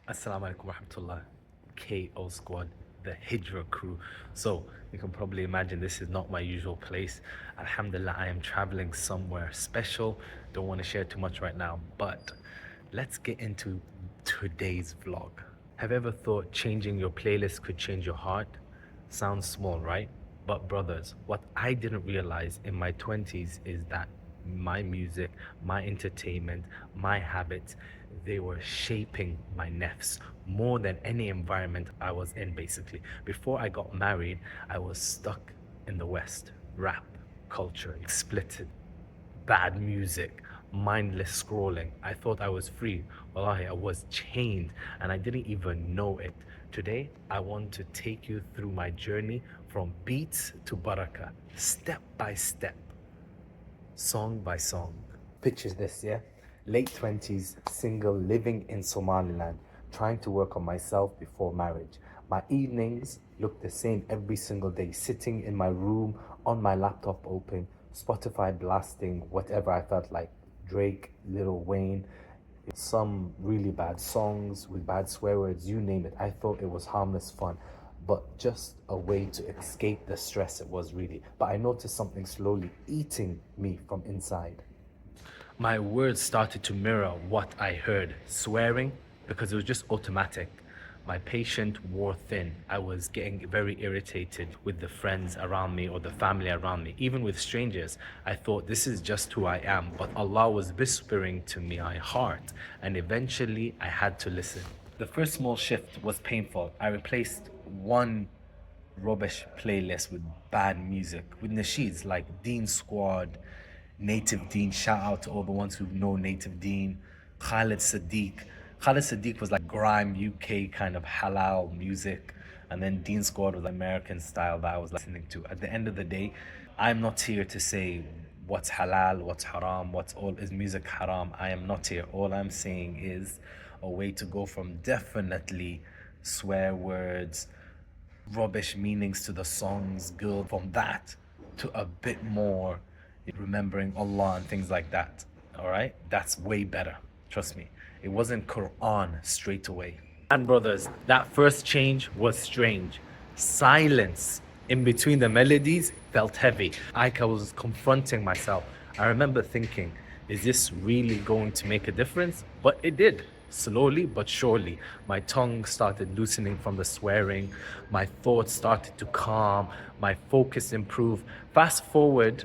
Assalamu alaikum warahmatullah. KO squad, the Hijrah crew. So you can probably imagine this is not my usual place. Alhamdulillah, I am traveling somewhere special. Don't want to share too much right now, but let's get into today's vlog. Have you ever thought changing your playlist could change your heart? Sounds small, right? But brothers, what I didn't realize in my 20s is that my music, my entertainment, my habits, they were shaping my nafs more than any environment I was in, basically. Before I got married, I was stuck in the West. Rap, culture, explicit, bad music, mindless scrolling. I thought I was free. Wallahi, I was chained and I didn't even know it. Today, I want to take you through my journey from beats to barakah, step by step, song by song. Picture this, yeah? Late 20s, single, living in Somaliland, trying to work on myself before marriage. My evenings look the same every single day, sitting in my room on my laptop open, Spotify blasting whatever I felt like. Drake, Lil Wayne, some really bad songs with bad swear words, you name it. I thought it was harmless fun, but just a way to escape the stress it was really. But I noticed something slowly eating me from inside. My words started to mirror what I heard, swearing because it was just automatic. My patience wore thin. I was getting very irritated with the friends around me or the family around me, even with strangers. I thought this is just who I am, but Allah was whispering to me my heart, and eventually I had to listen. The first small shift was painful. I replaced one rubbish playlist with bad music, with nasheeds like Dean Squad, Native Dean. Shout out to all the ones who know Native Dean, Khalid Sadiq. Khalid Sadiq was like grime UK kind of halal music, and then Dean Squad was American style that I was listening to. At the end of the day, I'm not here to say what's halal, what's haram, what's all is music haram. I am not here. All I'm saying is a way to go from definitely swear words, rubbish meanings to the songs, girl, from that to a bit more remembering Allah and things like that. All right, that's way better. Trust me. It wasn't Qur'an straight away. And brothers, that first change was strange. Silence in between the melodies felt heavy. Like I was confronting myself. I remember thinking, is this really going to make a difference? But it did. Slowly but surely, my tongue started loosening from the swearing, my thoughts started to calm, my focus improved. Fast forward,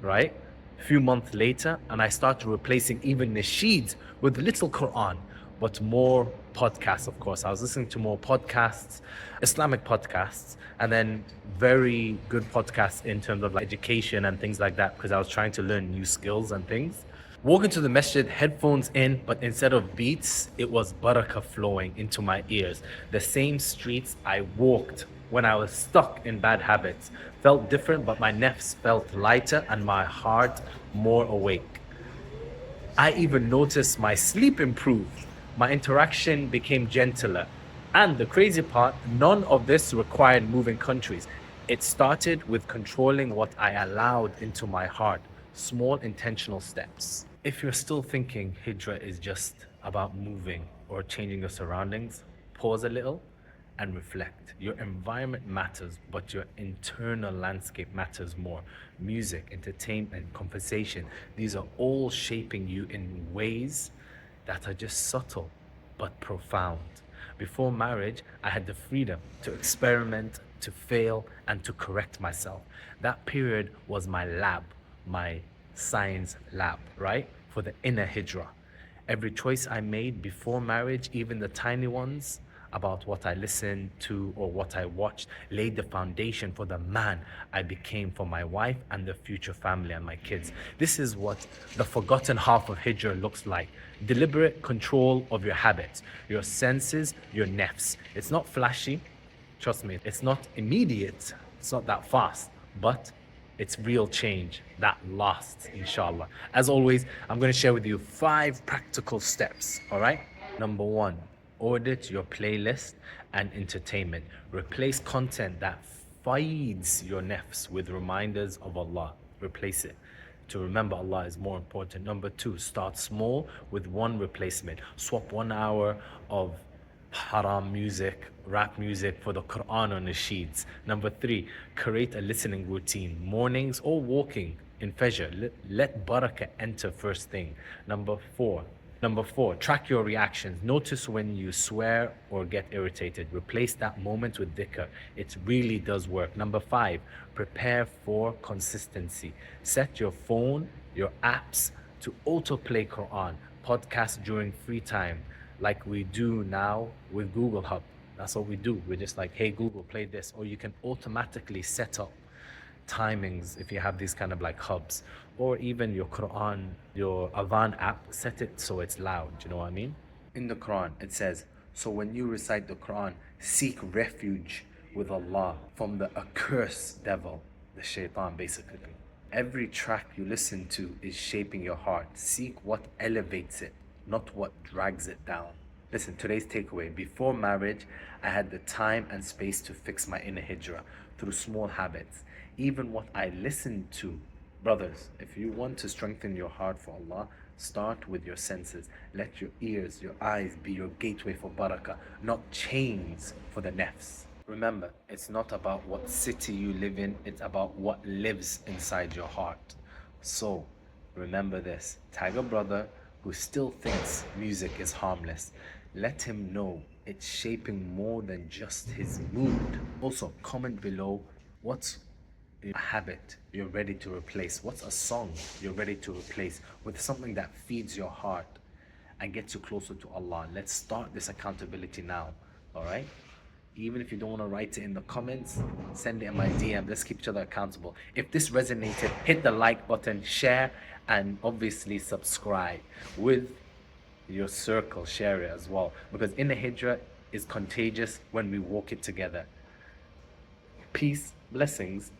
right? A few months later, and I started replacing even nasheeds with little Quran, but more podcasts, of course. I was listening to more podcasts, Islamic podcasts, and then very good podcasts in terms of like education and things like that, because I was trying to learn new skills and things. Walking to the masjid, headphones in, but instead of beats, it was barakah flowing into my ears. The same streets I walked when I was stuck in bad habits felt different, but my nafs felt lighter and my heart more awake. I even noticed my sleep improved. My interaction became gentler. And the crazy part, none of this required moving countries. It started with controlling what I allowed into my heart. Small intentional steps. If you're still thinking Hijrah is just about moving or changing your surroundings, pause a little and reflect. Your environment matters, but your internal landscape matters more. Music, entertainment, conversation, these are all shaping you in ways that are just subtle but profound. Before marriage, I had the freedom to experiment, to fail, and to correct myself. That period was my lab, my science lab, right? For the inner Hijrah. Every choice I made before marriage, even the tiny ones, about what I listened to or what I watched, laid the foundation for the man I became for my wife and the future family and my kids. This is what the forgotten half of Hijrah looks like. Deliberate control of your habits, your senses, your nafs. It's not flashy, trust me, it's not immediate, it's not that fast, but it's real change that lasts, inshallah. As always, I'm going to share with you 5 practical steps, all right? Number 1, audit your playlist and entertainment. Replace content that feeds your nafs with reminders of Allah. Replace it. To remember Allah is more important. Number 2, start small with one replacement. Swap 1 hour of haram music, rap music for the Qur'an or nasheeds. Number 3, create a listening routine, mornings or walking in Fajr. Let Barakah enter first thing. Number four, track your reactions. Notice when you swear or get irritated. Replace that moment with dhikr. It really does work. Number 5, prepare for consistency. Set your phone, your apps to autoplay Quran, podcasts during free time, like we do now with Google Hub. That's what we do. We're just like, hey, Google, play this. Or you can automatically set up timings if you have these kind of like hubs, or even your Quran, your Adhan app, set it so it's loud. You know what I mean? In the Quran, it says, so when you recite the Quran, seek refuge with Allah from the accursed devil, the shaitan basically. Every track you listen to is shaping your heart. Seek what elevates it, not what drags it down. Listen, today's takeaway. Before marriage, I had the time and space to fix my inner hijrah through small habits. Even what I listened to. Brothers, if you want to strengthen your heart for Allah, start with your senses. Let your ears, your eyes be your gateway for barakah, not chains for the nafs. Remember, it's not about what city you live in, it's about what lives inside your heart. So, remember this. Tag a brother who still thinks music is harmless. Let him know it's shaping more than just his mood. Also, comment below what's a habit you're ready to replace. What's a song you're ready to replace with something that feeds your heart and gets you closer to Allah. Let's start this accountability now, all right? Even if you don't want to write it in the comments, send it in my DM. Let's keep each other accountable. If this resonated, hit the like button, share, and obviously subscribe with your circle. Share it as well, because inner hijrah is contagious when we walk it together. Peace, blessings.